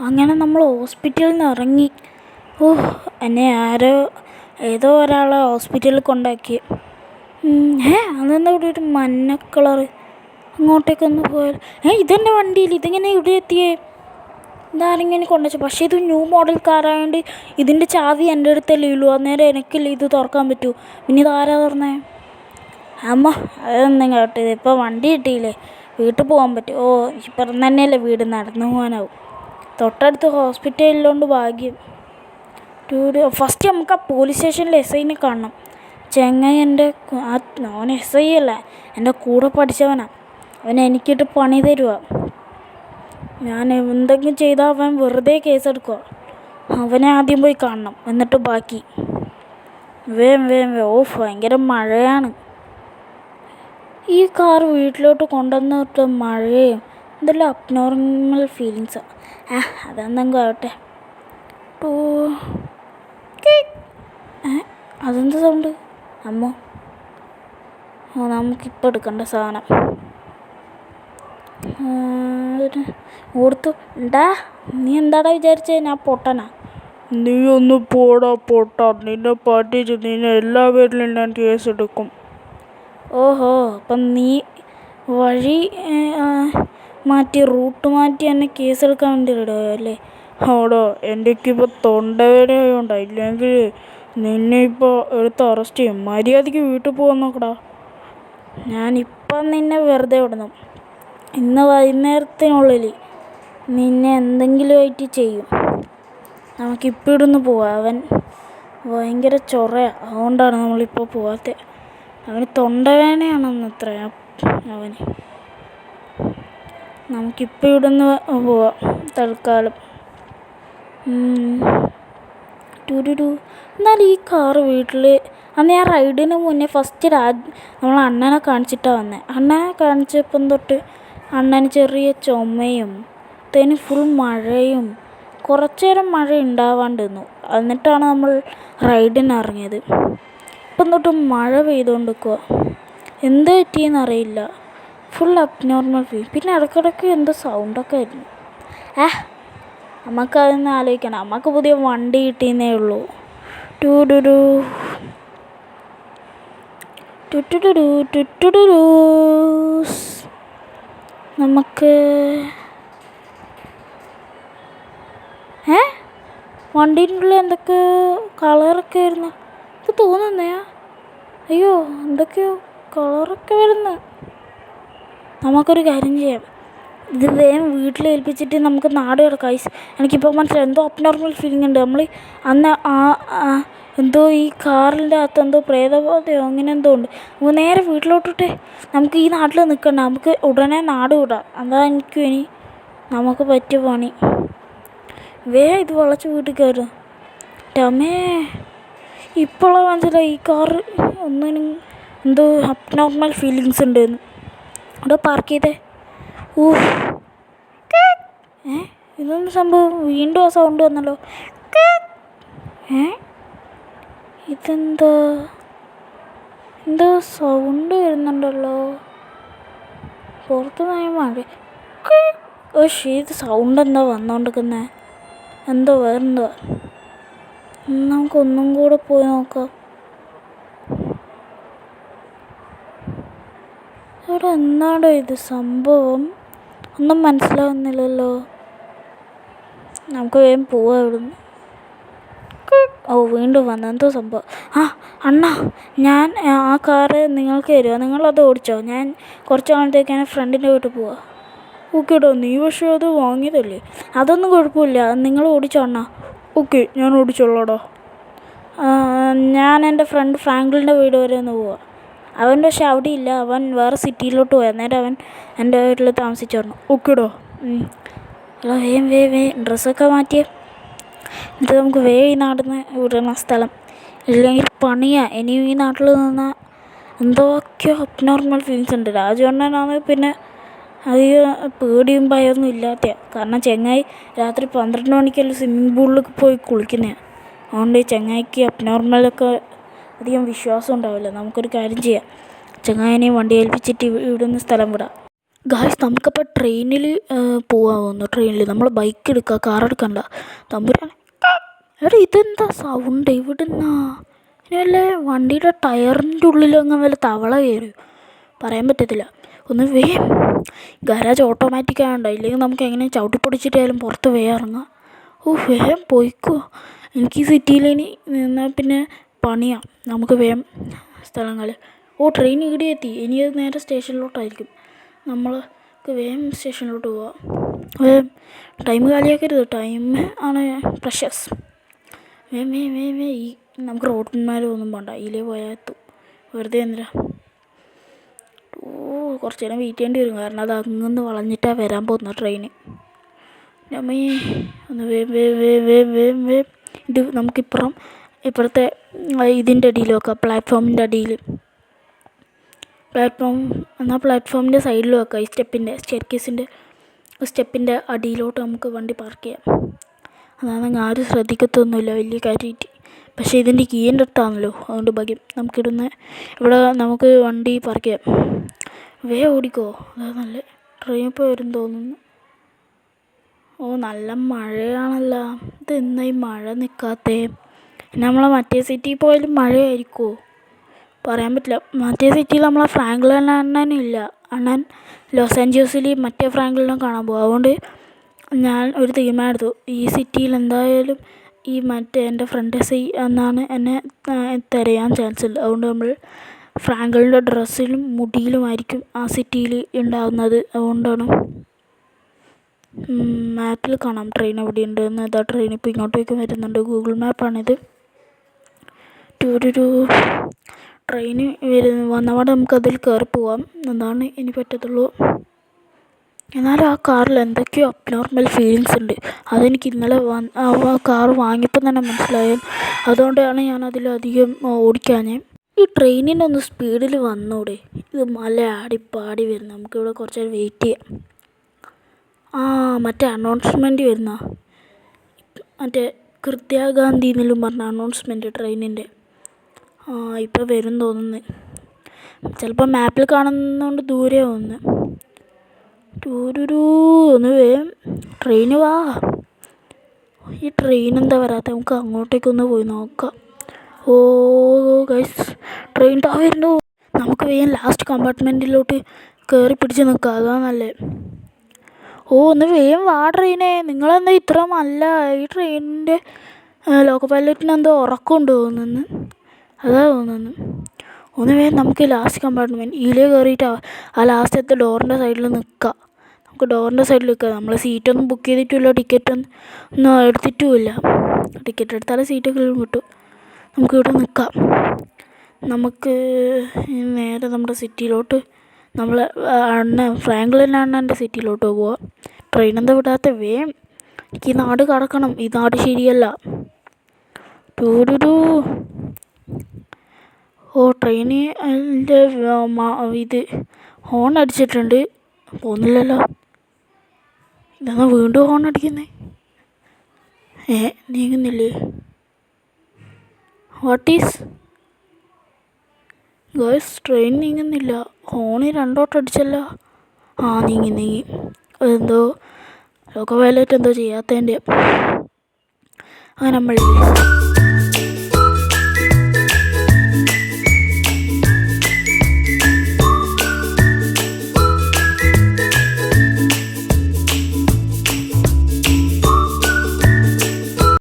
അങ്ങനെ നമ്മൾ ഹോസ്പിറ്റലിൽ നിന്ന് ഇറങ്ങി. എന്നെ ഏതോ ഒരാളെ ഹോസ്പിറ്റലിൽ കൊണ്ടാക്കി. അതെന്താ ഇവിടെ ഒരു മഞ്ഞ കളറ്? അങ്ങോട്ടേക്കൊന്ന് പോയാൽ ഇതെൻ്റെ വണ്ടിയിൽ ഇതെങ്ങനെ ഇവിടെ എത്തിയേ? ഇതാരെങ്കിലും കൊണ്ടുവച്ചു. പക്ഷേ ഇത് ന്യൂ മോഡൽ കാറായതുകൊണ്ട് ഇതിൻ്റെ ചാവി എൻ്റെ അടുത്തല്ലേ ഉള്ളൂ. അന്നേരം എനിക്കല്ലേ ഇത് തുറക്കാൻ പറ്റൂ. പിന്നെ ഇതാരാ തുറന്നേ? അമ്മ അതൊന്നും കേട്ടത്. ഇപ്പോൾ വണ്ടി കിട്ടിയില്ലേ, വീട്ടിൽ പോകാൻ പറ്റും. ഇപ്പം തന്നെയല്ലേ വീട്, നടന്നു പോകാനാവും. തൊട്ടടുത്ത് ഹോസ്പിറ്റലിലുണ്ട്, ഭാഗ്യം. ഫസ്റ്റ് നമുക്ക് ആ പോലീസ് സ്റ്റേഷനിൽ SIനെ കാണണം. ചെങ്ങായി അവൻ SI അല്ല, എൻ്റെ കൂടെ പഠിച്ചവനാണ്. അവൻ എനിക്കിട്ട് പണി തരുക. ഞാൻ എന്തെങ്കിലും ചെയ്താൽ അവൻ വെറുതെ കേസെടുക്കുക. അവനെ ആദ്യം പോയി കാണണം, എന്നിട്ട് ബാക്കി. വേം ഭയങ്കര മഴയാണ്. ഈ കാർ വീട്ടിലോട്ട് കൊണ്ടുവന്നിട്ട് മഴയും എന്തെല്ലാം അബ്നോർമൽ ഫീലിങ്സാണ്. അതെന്തെങ്കിലും ആവട്ടെ. അതെന്ത് സൗണ്ട്? അമ്മോ, നമുക്കിപ്പോൾ എടുക്കേണ്ട സാധനം ഓർത്തു. നീ എന്താടാ വിചാരിച്ചേ ഞാൻ പൊട്ടനാ? നീ ഒന്ന് പോടാ പൊട്ടാ. നിന്നെ പറ്റിച്ച് നിന്നെ എല്ലാ വീട്ടിലും ഞാൻ കേസെടുക്കും. അപ്പം നീ വഴി മാറ്റി, റൂട്ട് മാറ്റി എന്നെ കേസെടുക്കാൻ വേണ്ടി റെഡിയായോ അല്ലേ? എനിക്കിപ്പോൾ തൊണ്ടവേദനയുണ്ടോ? ഇല്ലെങ്കിൽ നിന്നെ ഇപ്പോൾ എടുത്ത് അറസ്റ്റ് ചെയ്യും. മര്യാദയ്ക്ക് വീട്ടിൽ പോകാൻ നോക്കടാ. ഞാനിപ്പം നിന്നെ വെറുതെ വിടണം. ഇന്ന് വൈകുന്നേരത്തിനുള്ളിൽ നിന്നെ എന്തെങ്കിലുമായിട്ട് ചെയ്യും. നമുക്കിപ്പോൾ ഇവിടുന്ന് പോവാം. അവൻ ഭയങ്കര ചൊറയാണ്, അതുകൊണ്ടാണ് നമ്മളിപ്പോൾ പോവാത്തത്. അവന് തൊണ്ടവേദനയാണെന്നത്ര അവന്. നമുക്കിപ്പോൾ ഇവിടുന്ന് പോവാം തൽക്കാലം. എന്നാലും ഈ കാറ് വീട്ടിൽ അന്ന് ഞാൻ റൈഡിന് മുന്നേ ഫസ്റ്റ് നമ്മൾ അണ്ണനെ കാണിച്ചിട്ടാണ് വന്നത്. അണ്ണനെ കാണിച്ചപ്പം തൊട്ട് അണ്ണന് ചെറിയ ചുമയും ഫുൾ മഴയും. കുറച്ചു നേരം മഴ ഉണ്ടാവാണ്ട് നിന്നു, എന്നിട്ടാണ് നമ്മൾ റൈഡിന് ഇറങ്ങിയത്. ഇപ്പം തൊട്ട് മഴ പെയ്തുകൊണ്ടിരിക്കുക. എന്ത് പറ്റിയെന്നറിയില്ല, ഫുൾ അബ്നോർമൽ ഫീൽ. പിന്നെ ഇടയ്ക്കിടയ്ക്ക് എന്തോ സൗണ്ടൊക്കെ ആയിരുന്നു. നമുക്കതൊന്ന് ആലോചിക്കണം. നമുക്ക് പുതിയ വണ്ടി കിട്ടിയെന്നേ ഉള്ളൂ. നമുക്ക് വണ്ടീൻ്റെ ഉള്ളിൽ എന്തൊക്കെ കളറൊക്കെ ആയിരുന്നു. ഇത് തോന്നുന്നേ അയ്യോ, എന്തൊക്കെയോ കളറൊക്കെ വരുന്നു. നമുക്കൊരു കാര്യം ചെയ്യാം, ഇത് വേഗം വീട്ടിൽ ഏൽപ്പിച്ചിട്ട് നമുക്ക് നാട് കിടക്കാം. എനിക്കിപ്പോൾ മനസ്സിലായി, എന്തോ അബ്നോർമൽ ഫീലിംഗ് ഉണ്ട്. നമ്മൾ അന്ന് എന്തോ ഈ കാറിൻ്റെ അകത്ത് എന്തോ പ്രേതബോധയോ അങ്ങനെ എന്തോ ഉണ്ട്. നമുക്ക് നേരെ വീട്ടിലോട്ടിട്ട് നമുക്ക് ഈ നാട്ടിൽ നിൽക്കണ്ട, നമുക്ക് ഉടനെ നാട് വിടാം. അതായിരിക്കും ഇനി നമുക്ക് പറ്റിയ പണി. ഇത് വളച്ച് വീട്ടിൽ കയറുക. ടമേ, ഇപ്പോഴാണ് മനസ്സിലായി ഈ കാറ് ഒന്നിനും എന്തോ അബ്നോർമൽ ഫീലിങ്സ് ഉണ്ടെന്ന്. അവിടെ പാർക്ക് ചെയ്തേ. ഇതൊന്നും സംഭവം, വീണ്ടും ആ സൗണ്ട് വന്നല്ലോ. എന്തോ സൗണ്ട് വരുന്നുണ്ടല്ലോ പുറത്ത്. മഴ. ഇത് സൗണ്ട് എന്താ വന്നുകൊണ്ടിരിക്കുന്നത്? എന്തോ വേറെന്തോ. നമുക്കൊന്നും കൂടെ പോയി നോക്കാം. ഇവിടെ എന്താണോ ഇത് സംഭവം, ഒന്നും മനസ്സിലാവുന്നില്ലല്ലോ. നമുക്ക് വേഗം പോവാം ഇവിടുന്ന്. വീണ്ടും വന്നു, എന്തോ സംഭവം. അണ്ണാ, ഞാൻ ആ കാറ് നിങ്ങൾക്ക് തരുമോ? നിങ്ങളത് ഓടിച്ചോ. ഞാൻ കുറച്ച് നാളത്തേക്ക് എൻ്റെ ഫ്രണ്ടിൻ്റെ വീട്ടിൽ പോവാം. ഓക്കേടാ, നീ പക്ഷേ അത് വാങ്ങിയതല്ലേ? അതൊന്നും കുഴപ്പമില്ല, നിങ്ങൾ ഓടിച്ചോ അണ്ണാ. ഓക്കെ, ഞാൻ ഓടിച്ചോളാടാ. ഞാൻ എൻ്റെ ഫ്രണ്ട് ഫ്രാങ്കിളിൻ്റെ വീട് വരെ ഒന്ന് പോവാം. അവൻ പക്ഷെ അവിടെ ഇല്ല, അവൻ വേറെ സിറ്റിയിലോട്ട് പോയി. അന്നേരം അവൻ എൻ്റെ വീട്ടിൽ താമസിച്ചിരുന്നു. ഓക്കേടാ. വേഗം ഡ്രസ്സൊക്കെ മാറ്റിയേ. എന്നിട്ട് നമുക്ക് ഈ നാട്ടിൽ നിന്ന് വിടുന്ന സ്ഥലം. ഇല്ലെങ്കിൽ പണിയാണ്. ഇനിയും ഈ നാട്ടിൽ നിന്നാൽ എന്തൊക്കെയോ അബ്നോർമൽ ഫീലിങ്സ് ഉണ്ട്. രാജവണ്ണനാണ് പിന്നെ അധികം പേടിയും ഭയമൊന്നും ഇല്ലാത്ത. കാരണം ചെങ്ങായി രാത്രി 12 മണിക്കെല്ലാം സ്വിമ്മിംഗ് പൂളിലൊക്കെ പോയി കുളിക്കുന്നതാണ്. അതുകൊണ്ട് ഈ ചെങ്ങായിക്ക് അബ്നോർമലൊക്കെ അധികം വിശ്വാസം ഉണ്ടാവില്ല. നമുക്കൊരു കാര്യം ചെയ്യാം, ചെങ്ങായിനെയും വണ്ടി ഏൽപ്പിച്ചിട്ട് ഇവിടുന്ന് സ്ഥലം വിടാം. ഗായ്സ് നമുക്കപ്പോൾ ട്രെയിനിൽ പോകാമെന്ന്. ട്രെയിനിൽ നമ്മൾ ബൈക്ക് എടുക്കുക, കാർ എടുക്കണ്ട. തമ്പുരാൻ, എടാ ഇതെന്താ സൗണ്ട് ഇവിടുന്നാ? ഇനി വല്ല വണ്ടിയുടെ ടയറിൻ്റെ ഉള്ളിലങ്ങ് വല്ല തവള കയറി പറയാൻ പറ്റത്തില്ല. ഒന്ന് ഗരാജ് ഓട്ടോമാറ്റിക് ആയതുകൊണ്ടോ, ഇല്ലെങ്കിൽ നമുക്ക് എങ്ങനെ ചവിട്ടിപ്പൊടിച്ചിട്ടായാലും പുറത്ത് ഇറങ്ങാം. വേഗം പോയിക്കോ. എനിക്ക് ഈ സിറ്റിയിൽ ഇനി നിന്നാൽ പിന്നെ പണിയാണ്. നമുക്ക് സ്ഥലങ്ങൾ. ട്രെയിൻ ഇവിടെ എത്തി. ഇനി അത് നേരെ സ്റ്റേഷനിലോട്ടായിരിക്കും. നമ്മൾക്ക് സ്റ്റേഷനിലോട്ട് പോവാം. ടൈം കാലിയാക്കരുത്. ടൈം ആണ് പ്രഷ്യസ്. ഈ നമുക്ക് റോഡന്മാരൊന്നും പോകണ്ട. ഇതിലേ പോയാൽ എത്തും. വെറുതെ എന്തിനാ? കുറച്ച് നേരം വെയിറ്റ് ചെയ്യേണ്ടി വരും. കാരണം അത് അങ്ങ് വളഞ്ഞിട്ടാണ് വരാൻ പോകുന്ന ട്രെയിന്. നമ്മ ഒന്ന് ഇത് ഇപ്പുറത്തെ ഇതിൻ്റെ അടിയിൽ വെക്കാം. പ്ലാറ്റ്ഫോമിൻ്റെ അടിയിൽ. പ്ലാറ്റ്ഫോമിൻ്റെ സൈഡിൽ വെക്കാം. ഈ സ്റ്റെയർകേസിൻ്റെ സ്റ്റെപ്പിൻ്റെ അടിയിലോട്ട് നമുക്ക് വണ്ടി പാർക്ക് ചെയ്യാം. അതാണെങ്കിൽ ആരും ശ്രദ്ധിക്കത്തൊന്നുമില്ല വലിയ കാര്യമായിട്ട്. പക്ഷേ ഇതിൻ്റെ കീൻ്റെ അടുത്താണല്ലോ, അതുകൊണ്ട് ഭാഗ്യം. ഇവിടെ നമുക്ക് വണ്ടി പാർക്ക് ചെയ്യാം. ഓടിക്കോ. അതാ നല്ല ട്രെയിൻ ഇപ്പോൾ വരും തോന്നുന്നു. നല്ല മഴയാണല്ലോ. ഇതെന്നാ ഈ മഴ നിൽക്കാത്തേ? നമ്മളെ മറ്റേ സിറ്റിയിൽ പോയാലും മഴയായിരിക്കുമോ? പറയാൻ പറ്റില്ല. മറ്റേ സിറ്റിയിൽ നമ്മളെ ഫ്രാങ്ക്ലിൻ അണ്ണനില്ല. അണ്ണൻ ലോസ് ആഞ്ചലസിൽ മറ്റേ ഫ്രാങ്ക്ലിനെ കാണാൻ പോകും. അതുകൊണ്ട് ഞാൻ ഒരു തീരുമാനം എടുത്തു. ഈ സിറ്റിയിൽ എന്തായാലും ഈ മറ്റേ എൻ്റെ ഫ്രണ്ട് എന്നാണ് എന്നെ തിരയാൻ ചാൻസ് ഉണ്ട്. അതുകൊണ്ട് നമ്മൾ ഫ്രാങ്ക്ലിൻ്റെ ഡ്രസ്സിലും മുടിയിലുമായിരിക്കും ആ സിറ്റിയിൽ ഉണ്ടാകുന്നത്. അതുകൊണ്ടാണ് മാപ്പിൽ കാണാം ട്രെയിൻ എവിടെ ഉണ്ടെന്ന്. ഇതാ ട്രെയിൻ ഇപ്പോൾ ഇങ്ങോട്ടേക്ക് വരുന്നുണ്ട്. ഗൂഗിൾ മാപ്പാണിത്. ട്രെയിന് വന്നപാടെ നമുക്കതിൽ കയറി പോവാം. അതാണ് ഇനി പറ്റത്തുള്ളൂ. എന്നാലും ആ കാറിൽ എന്തൊക്കെയോ അബ്നോർമൽ ഫീലിങ്സ് ഉണ്ട്. അതെനിക്ക് ഇന്നലെ ആ കാർ വാങ്ങിയപ്പോൾ തന്നെ മനസ്സിലായി. അതുകൊണ്ടാണ് ഞാൻ അതിലധികം ഓടിക്കാഞ്ഞേ. ഈ ട്രെയിനിനൊന്ന് സ്പീഡിൽ വന്നൂടെ? ഇത് മല ആടിപ്പാടി വരുന്നു. നമുക്കിവിടെ കുറച്ച് നേരം വെയിറ്റ് ചെയ്യാം. മറ്റേ അനൗൺസ്മെൻറ്റ് വരുന്ന മറ്റേ കൃത്യാഗാന്ധി എന്നെല്ലാം പറഞ്ഞ അനൗൺസ്മെൻറ്റ് ട്രെയിനിൻ്റെ ഇപ്പോൾ വരും തോന്നുന്നു. ചിലപ്പോൾ മാപ്പിൽ കാണുന്നതുകൊണ്ട് ദൂരെ ഒന്ന് ഒന്ന് ട്രെയിന് വാ. ഈ ട്രെയിൻ എന്താ വരാത്ത? നമുക്ക് അങ്ങോട്ടേക്കൊന്ന് പോയി നോക്കാം. ഗൈസ്, ട്രെയിൻ വരുന്നു. നമുക്ക് ലാസ്റ്റ് കമ്പാർട്ട്മെൻറ്റിലോട്ട് കയറി പിടിച്ച് നിൽക്കാം. അതാണ് നല്ലത്. ഒന്ന് വാ ട്രെയിനെ. നിങ്ങളെന്താ ഇത്ര നല്ല? ഈ ട്രെയിനിൻ്റെ ലോക്കോ പൈലറ്റിന് എന്തോ ഉറക്കമുണ്ട് തോന്നുന്നു. അതാ തോന്നുന്നു. ഒന്ന് നമുക്ക് ലാസ്റ്റ് കമ്പാർട്ട്മെൻറ്റ് ഇതിലേ കയറിയിട്ട് ആ ലാസ്റ്റത്തെ ഡോറിൻ്റെ സൈഡിൽ നിൽക്കാം. നമുക്ക് ഡോറിൻ്റെ സൈഡിൽ നിൽക്കാം. നമ്മൾ സീറ്റൊന്നും ബുക്ക് ചെയ്തിട്ടില്ല, ടിക്കറ്റൊന്നും എടുത്തിട്ടുമില്ല. ടിക്കറ്റ് എടുത്താലേ സീറ്റൊക്കെ കിട്ടും. നമുക്കിവിടെ നിൽക്കാം. നമുക്ക് നേരെ നമ്മുടെ സിറ്റിയിലോട്ട്, നമ്മളെ ഫ്രാങ്ക്ലിൻ അണ്ണൻ്റെ സിറ്റിയിലോട്ട് പോവാം. ട്രെയിൻ എന്താ വിടാത്ത? എനിക്ക് ഈ നാട് കടക്കണം. ഈ നാട് ശരിയല്ല. ട്രെയിന് അതിൻ്റെ ഇത് ഹോൺ അടിച്ചിട്ടുണ്ട്. പോകുന്നില്ലല്ലോ. ഇതെന്നാ വീണ്ടും ഹോൺ അടിക്കുന്നേ? നീങ്ങുന്നില്ലേ? What is girls? ട്രെയിൻ നീങ്ങുന്നില്ല. ഹോണ് രണ്ടോട്ടം അടിച്ചല്ലോ. നീങ്ങി. എന്തോ ലോക്കോ പൈലറ്റ് എന്തോ ചെയ്യാത്തതിൻ്റെ. അങ്ങനെ നമ്മൾ